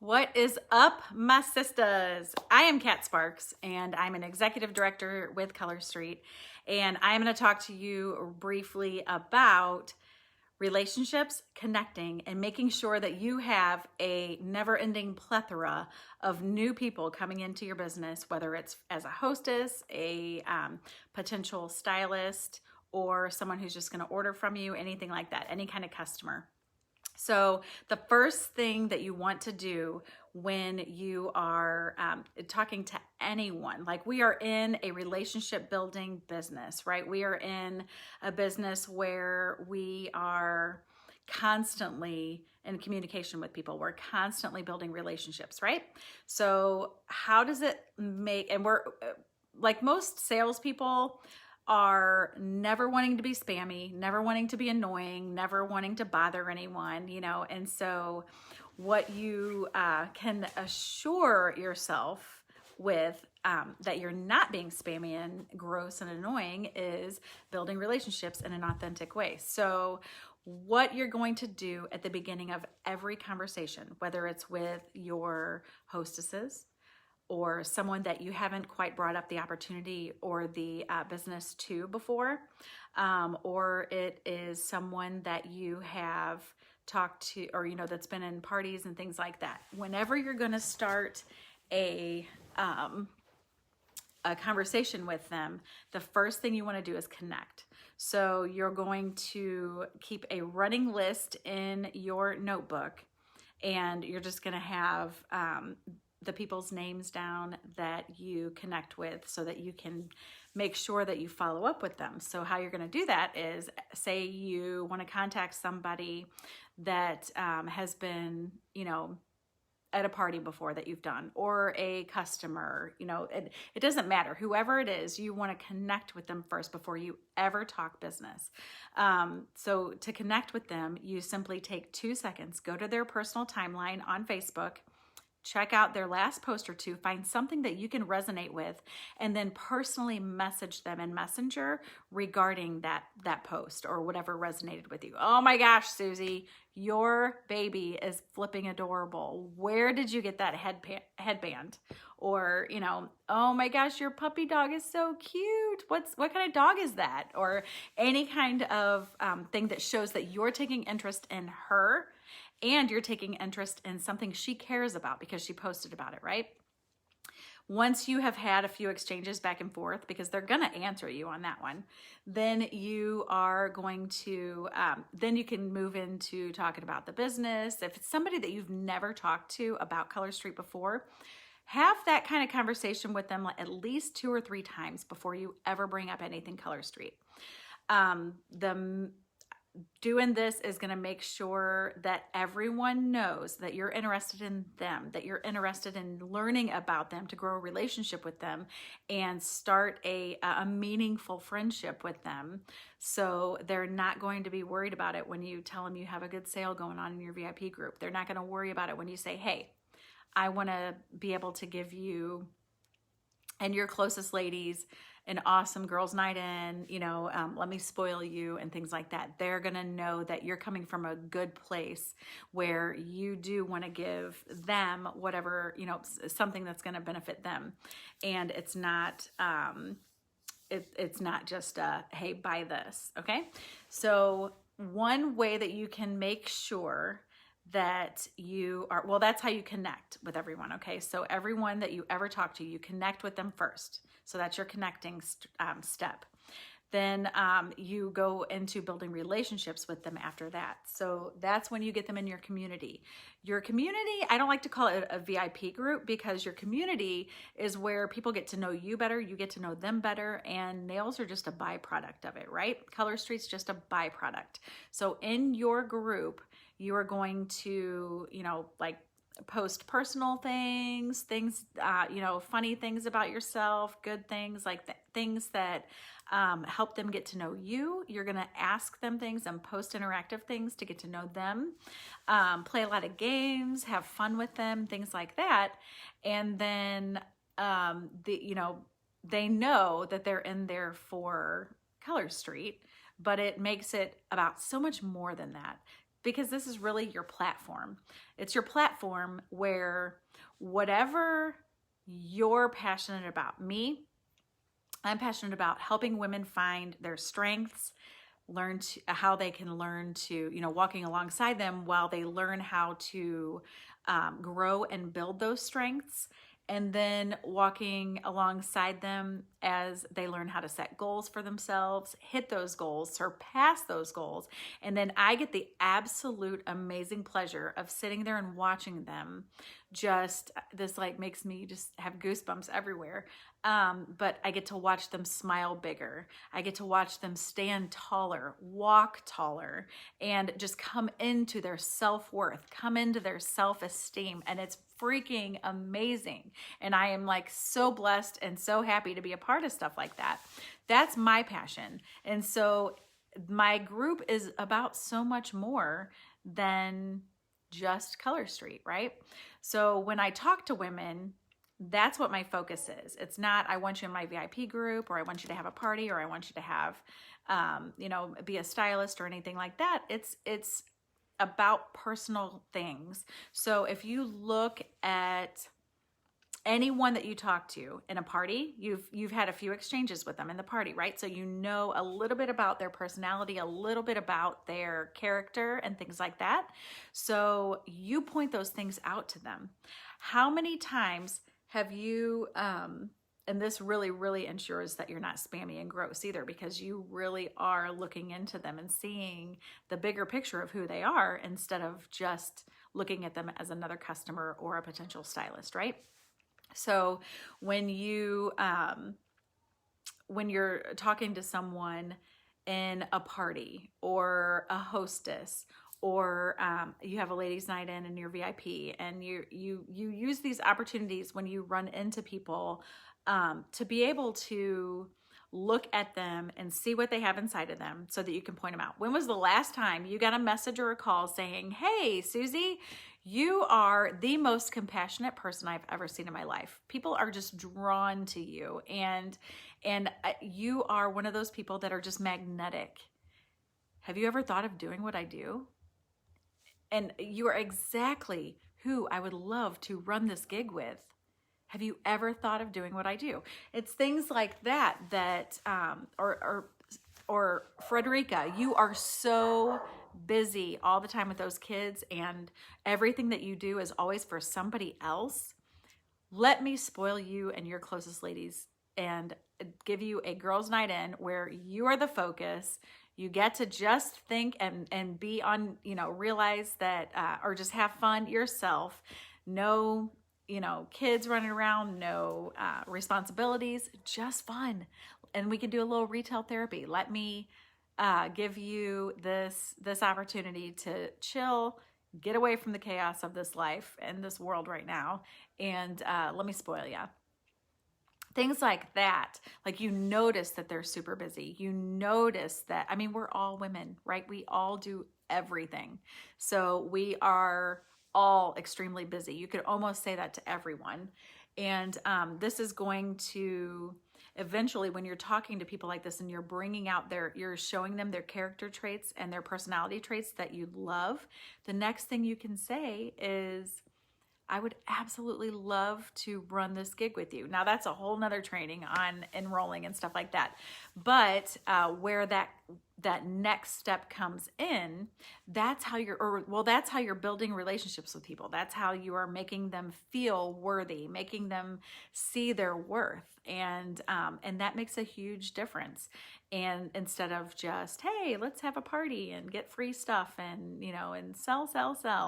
What is up, my sisters? I am Kat Sparks, and I'm an executive director with Color Street. And I'm going to talk to you briefly about relationships, connecting, and making sure that you have a never-ending plethora of new people coming into your business, whether it's as a hostess, a potential stylist, or someone who's just going to order from you, anything like that, any kind of customer. So the first thing that you want to do when you are talking to anyone, like we are in a relationship building business, right? We are in a business where we are constantly in communication with people. We're constantly building relationships, right? So how does it make, and we're like most salespeople, are never wanting to be spammy, never wanting to be annoying, never wanting to bother anyone, and so what you can assure yourself with that you're not being spammy and gross and annoying is building relationships in an authentic way. So what you're going to do at the beginning of every conversation, whether it's with your hostesses, or someone that you haven't quite brought up the opportunity or the business to before, or it is someone that you have talked to, or that's been in parties and things like that. Whenever you're going to start a conversation with them, the first thing you want to do is connect. So you're going to keep a running list in your notebook, and you're just going to have the people's names down that you connect with so that you can make sure that you follow up with them. So how you're going to do that is, say you want to contact somebody that has been, at a party before that you've done, or a customer, it doesn't matter. Whoever it is, you want to connect with them first before you ever talk business. So to connect with them, you simply take 2 seconds, go to their personal timeline on Facebook, check out their last post or two, find something that you can resonate with, and then personally message them in Messenger regarding that post or whatever resonated with you. Oh my gosh, Susie, your baby is flipping adorable. Where did you get that headband? Or, oh my gosh, your puppy dog is so cute. What kind of dog is that? Or any kind of thing that shows that you're taking interest in her and you're taking interest in something she cares about because she posted about it, right? Once you have had a few exchanges back and forth, because they're going to answer you on that one, then you are going to, then you can move into talking about the business. If it's somebody that you've never talked to about Color Street before, have that kind of conversation with them at least 2 or 3 times before you ever bring up anything Color Street. Doing this is going to make sure that everyone knows that you're interested in them, that you're interested in learning about them to grow a relationship with them and start a meaningful friendship with them. So they're not going to be worried about it when you tell them you have a good sale going on in your VIP group. They're not going to worry about it when you say, hey, I want to be able to give you and your closest ladies an awesome girls' night in, let me spoil you and things like that. They're going to know that you're coming from a good place where you do want to give them whatever, something that's going to benefit them. And it's not, it's not just hey, buy this. Okay. So one way that you can make sure that you are, well, that's how you connect with everyone. Okay. So everyone that you ever talk to, you connect with them first. So that's your connecting step. Then you go into building relationships with them after that. So that's when you get them in your community. Your community, I don't like to call it a VIP group, because your community is where people get to know you better, you get to know them better, and nails are just a byproduct of it, right? Color Street's just a byproduct. So in your group, you are going to, like post personal things, funny things about yourself, good things, like things that help them get to know you. You're going to ask them things and post interactive things to get to know them, play a lot of games, have fun with them, things like that. And then, they know that they're in there for Color Street, but it makes it about so much more than that. because this is really your platform. It's your platform where whatever you're passionate about, I'm passionate about helping women find their strengths, learn how they can learn to, walking alongside them while they learn how to grow and build those strengths, and then walking alongside them as they learn how to set goals for themselves, hit those goals, surpass those goals. And then I get the absolute amazing pleasure of sitting there and watching them. This makes me just have goosebumps everywhere. But I get to watch them smile bigger. I get to watch them stand taller, walk taller, and just come into their self-worth, come into their self-esteem. And it's freaking amazing. And I am so blessed and so happy to be a part of stuff like that. That's my passion. And so my group is about so much more than just Color Street, right? So when I talk to women, that's what my focus is. It's not, I want you in my VIP group, or I want you to have a party, or I want you to have, be a stylist or anything like that. It's about personal things. So if you look at anyone that you talk to in a party, you've had a few exchanges with them in the party, right? So you know a little bit about their personality, a little bit about their character and things like that. So you point those things out to them. How many times have you, and this really, really ensures that you're not spammy and gross either, because you really are looking into them and seeing the bigger picture of who they are instead of just looking at them as another customer or a potential stylist, right? So when you're talking to someone in a party or a hostess, or you have a ladies' night in and you're VIP, and you use these opportunities when you run into people to be able to look at them and see what they have inside of them so that you can point them out. When was the last time you got a message or a call saying, "Hey, Susie, you are the most compassionate person I've ever seen in my life. People are just drawn to you, and you are one of those people that are just magnetic. Have you ever thought of doing what I do? And you are exactly who I would love to run this gig with. Have you ever thought of doing what I do?" It's things like that or Frederica, you are so busy all the time with those kids, and everything that you do is always for somebody else. Let me spoil you and your closest ladies and give you a girls' night in where you are the focus. You get to just think and be on, realize that, or just have fun yourself. No, kids running around, no responsibilities, just fun. And we can do a little retail therapy. Let me give you this opportunity to chill, get away from the chaos of this life and this world right now, and let me spoil you. Things like that, you notice that they're super busy. You notice that, we're all women, right? We all do everything. So we are all extremely busy. You could almost say that to everyone. And this is going to eventually, when you're talking to people like this and you're bringing out you're showing them their character traits and their personality traits that you love, the next thing you can say is, "I would absolutely love to run this gig with you." Now that's a whole nother training on enrolling and stuff like that. But where that next step comes in, that's how you're building relationships with people. That's how you are making them feel worthy, making them see their worth. And that makes a huge difference. And instead of just, "Hey, let's have a party and get free stuff and, and sell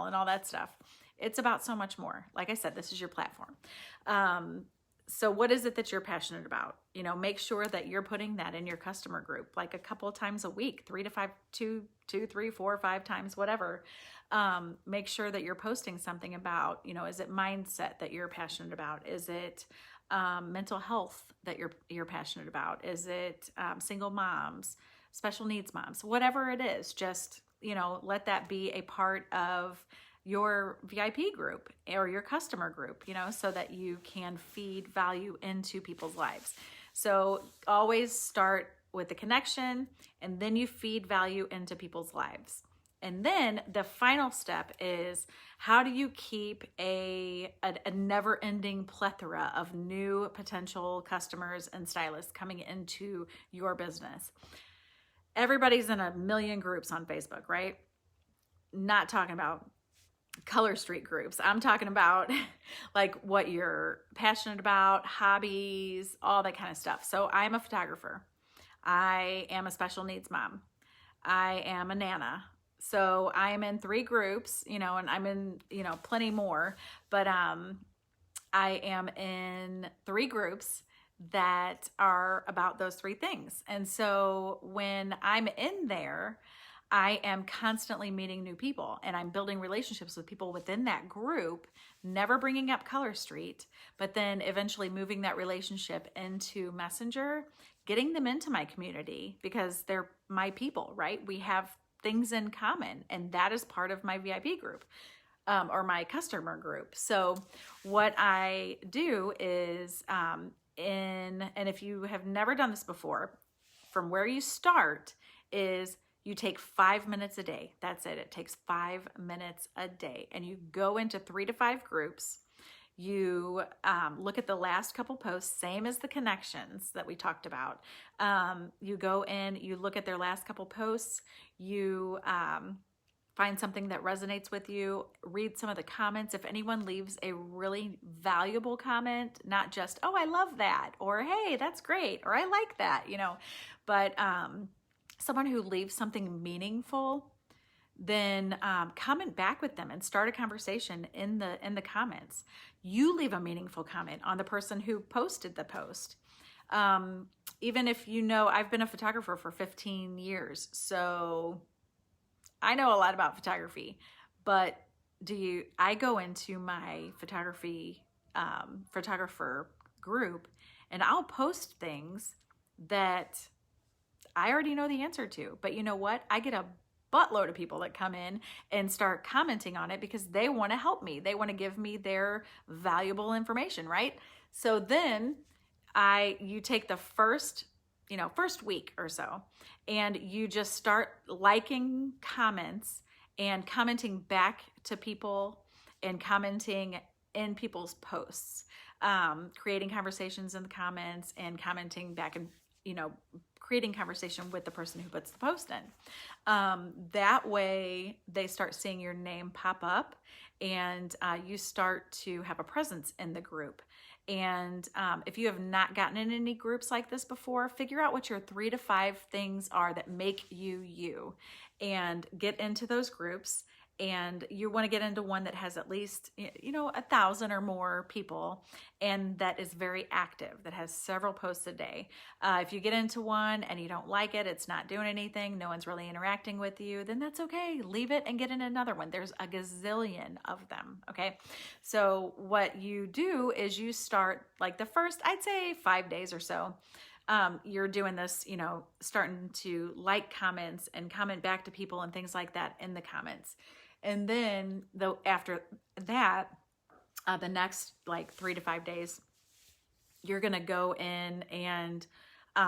and all that stuff." It's about so much more. Like I said, this is your platform. So what is it that you're passionate about? Make sure that you're putting that in your customer group, a couple of times a week, 3 to 5, 2, 3, 4, 5 times, whatever. Make sure that you're posting something about, is it mindset that you're passionate about? Is it mental health that you're passionate about? Is it single moms, special needs moms, whatever it is? Just, let that be a part of your VIP group or your customer group, so that you can feed value into people's lives. So always start with the connection, and then you feed value into people's lives. And then the final step is, how do you keep a never-ending plethora of new potential customers and stylists coming into your business? Everybody's in a million groups on Facebook, right? Not talking about color street groups. I'm talking about like what you're passionate about, hobbies, all that kind of stuff. So I'm a photographer. I am a special needs mom. I am a Nana. So I am in 3 groups, and I'm in, plenty more, but I am in 3 groups that are about those 3 things. And so when I'm in there, I am constantly meeting new people, and I'm building relationships with people within that group, never bringing up Color Street, but then eventually moving that relationship into Messenger, getting them into my community because they're my people, right? We have things in common, and that is part of my VIP group. Or my customer group. So what I do is, and if you have never done this before, from where you start is you take 5 minutes a day. That's it. It takes 5 minutes a day. And you go into 3 to 5 groups. You look at the last couple posts, same as the connections that we talked about. You go in, you look at their last couple posts, you find something that resonates with you, read some of the comments. If anyone leaves a really valuable comment, not just, oh, I love that, or hey, that's great, or I like that, but someone who leaves something meaningful, then comment back with them and start a conversation in the comments. You leave a meaningful comment on the person who posted the post. Even if I've been a photographer for 15 years, so I know a lot about photography, but I go into my photographer group, and I'll post things that I already know the answer to. But you know what? I get a buttload of people that come in and start commenting on it because they want to help me. They want to give me their valuable information, right? So then you take the first week or so, and you just start liking comments and commenting back to people and commenting in people's posts, creating conversations in the comments and commenting back and, creating conversation with the person who puts the post in. That way they start seeing your name pop up, and you start to have a presence in the group. And if you have not gotten in any groups like this before, figure out what your 3 to 5 things are that make you you, and get into those groups. And you want to get into one that has at least 1,000 or more people, and that is very active, that has several posts a day. If you get into one and you don't like it, it's not doing anything, no one's really interacting with you, then that's okay. Leave it and get in another one. There's a gazillion of them. Okay, so what you do is you start like the first, I'd say 5 days or so. You're doing this, starting to like comments and comment back to people and things like that in the comments. And then after that, the next like 3 to 5 days, you're going to go in and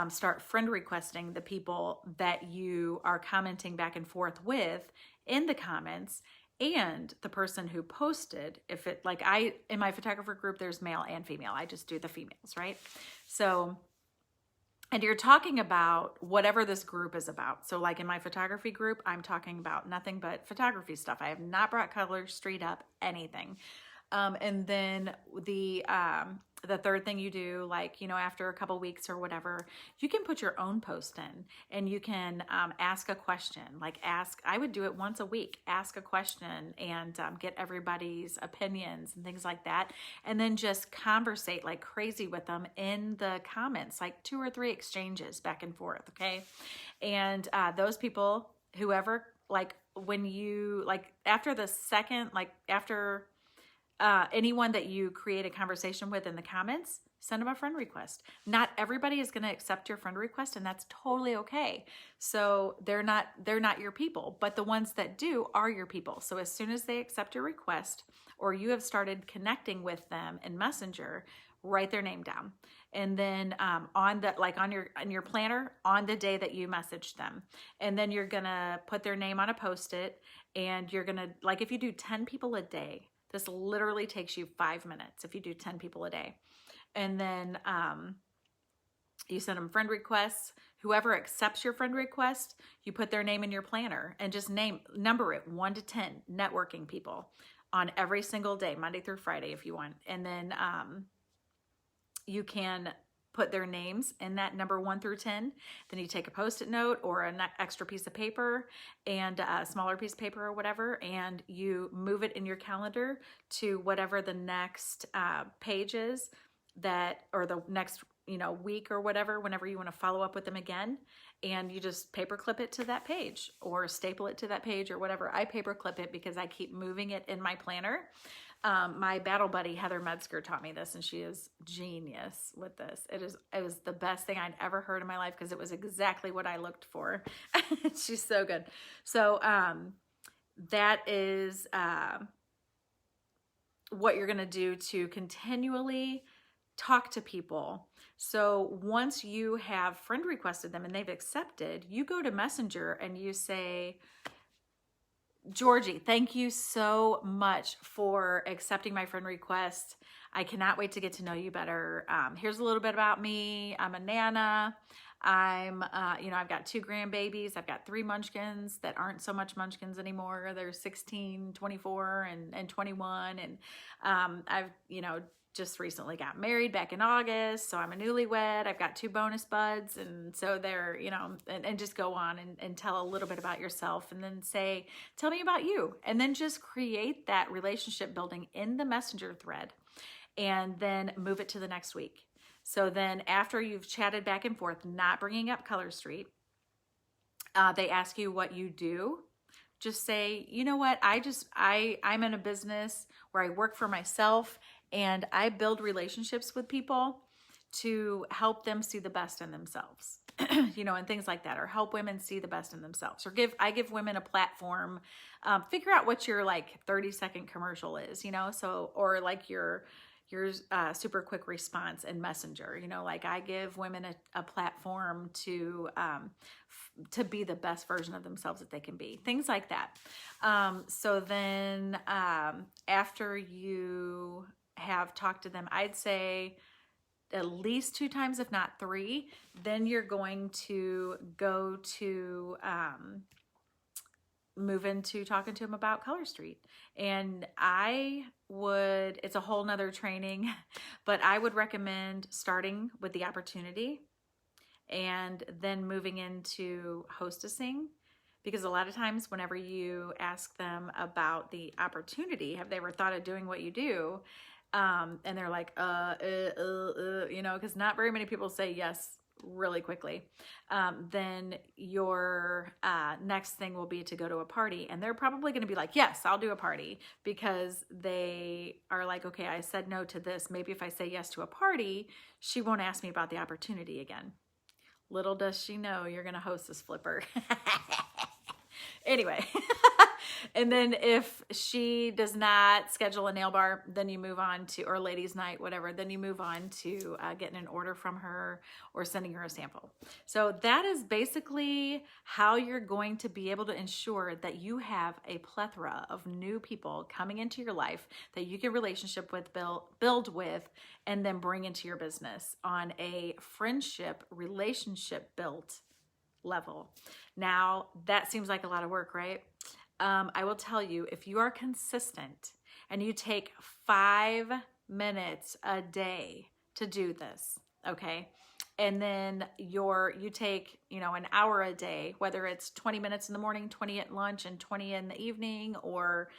start friend requesting the people that you are commenting back and forth with in the comments, and the person who posted. If it, like in my photographer group, there's male and female. I just do the females, right? So, and you're talking about whatever this group is about. So like in my photography group, I'm talking about nothing but photography stuff. I have not brought Color Street up, anything. And then the third thing you do, like, after a couple weeks or whatever, you can put your own post in, and you can ask a question. I would do it once a week, ask a question and get everybody's opinions and things like that. And then just conversate like crazy with them in the comments, like 2 or 3 exchanges back and forth. Okay. And those people, whoever, like when you, like after the second, like after anyone that you create a conversation with in the comments, send them a friend request. Not everybody is going to accept your friend request, and that's totally okay. So they're not your people, but the ones that do are your people. So as soon as they accept your request, or you have started connecting with them in Messenger, write their name down. And then on your planner, on the day that you message them, and then you're gonna put their name on a Post-it, and you're gonna, like, if you do 10 people a day, this literally takes you 5 minutes if you do 10 people a day. And then you send them friend requests. Whoever accepts your friend request, you put their name in your planner and just number it 1 to 10 networking people on every single day, Monday through Friday if you want. And then you can put their names in that number 1 through 10. Then you take a Post-it note or an extra piece of paper and a smaller piece of paper or whatever, and you move it in your calendar to whatever the next page is, or the next week or whatever, whenever you want to follow up with them again. And you just paperclip it to that page or staple it to that page or whatever. I paperclip it because I keep moving it in my planner. My battle buddy, Heather Metzger, taught me this, and she is genius with this. It was the best thing I'd ever heard in my life because it was exactly what I looked for. She's so good. So that is what you're going to do to continually talk to people. So once you have friend requested them and they've accepted, you go to Messenger and you say, Georgie, thank you so much for accepting my friend request. I cannot wait to get to know you better. Here's a little bit about me. I'm a Nana. I've got 2 grandbabies. I've got 3 munchkins that aren't so much munchkins anymore. They're 16, 24, and 21. And I've, just recently got married back in August. So I'm a newlywed. I've got 2 bonus buds. And so they're, and just go on and tell a little bit about yourself, and then say, tell me about you. And then just create that relationship building in the Messenger thread, and then move it to the next week. So then after you've chatted back and forth, not bringing up Color Street, they ask you what you do. Just say, you know what, I'm in a business where I work for myself, and I build relationships with people to help them see the best in themselves, and things like that, or help women see the best in themselves, or I give women a platform. Figure out what your 30-second commercial is, so, or your super quick response in Messenger, I give women a platform to be the best version of themselves that they can be, things like that. So then after you have talked to them, I'd say at least 2 times, if not 3, then you're going to go to move into talking to them about Color Street. And it's a whole nother training, but I would recommend starting with the opportunity and then moving into hostessing, because a lot of times whenever you ask them about the opportunity, have they ever thought of doing what you do? And they're like, because not very many people say yes really quickly. Then your next thing will be to go to a party, and they're probably going to be like, yes, I'll do a party, because they are like, okay, I said no to this. Maybe if I say yes to a party, she won't ask me about the opportunity again. Little does she know you're going to host this flipper. Anyway, and then if she does not schedule a nail bar, then you move on to, or ladies night, whatever, then you move on to getting an order from her or sending her a sample. So that is basically how you're going to be able to ensure that you have a plethora of new people coming into your life that you can build with, and then bring into your business on a friendship, relationship built level. Now, that seems like a lot of work, right? I will tell you, if you are consistent and you take 5 minutes a day to do this, okay? And then you take, an hour a day, whether it's 20 minutes in the morning, 20 at lunch, and 20 in the evening, or,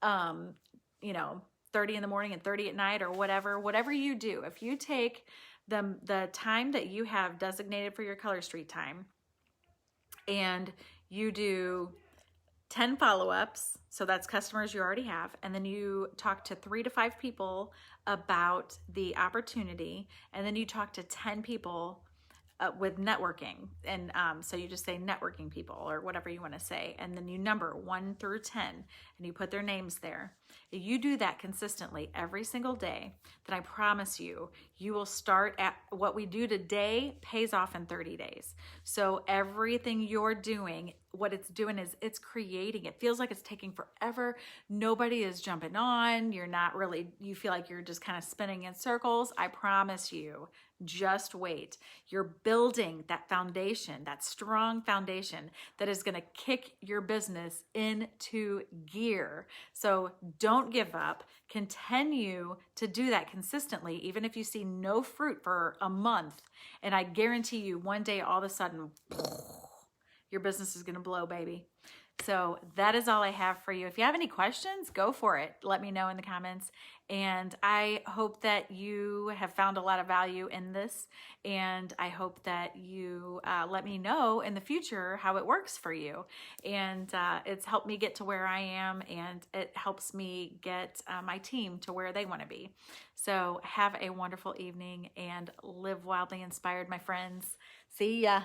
30 in the morning and 30 at night, or whatever you do. If you take the time that you have designated for your Color Street time, and you do 10 follow-ups, so that's customers you already have, and then you talk to 3 to 5 people about the opportunity, and then you talk to 10 people with networking. And so you just say networking people or whatever you want to say, and then you number 1 through 10 and you put their names there. If you do that consistently every single day, then I promise you, you will start at what we do today pays off in 30 days. So everything you're doing, what it's doing is it's creating. It feels like it's taking forever. Nobody is jumping on. You're not really, you feel like you're just kind of spinning in circles. I promise you, just wait. You're building that foundation, that strong foundation that is going to kick your business into gear. So don't give up. Continue to do that consistently, even if you see no fruit for a month. And I guarantee you, one day, all of a sudden, your business is going to blow, baby. So that is all I have for you. If you have any questions, go for it. Let me know in the comments. And I hope that you have found a lot of value in this. And I hope that you let me know in the future how it works for you. And it's helped me get to where I am, and it helps me get my team to where they want to be. So have a wonderful evening and live wildly inspired, my friends. See ya.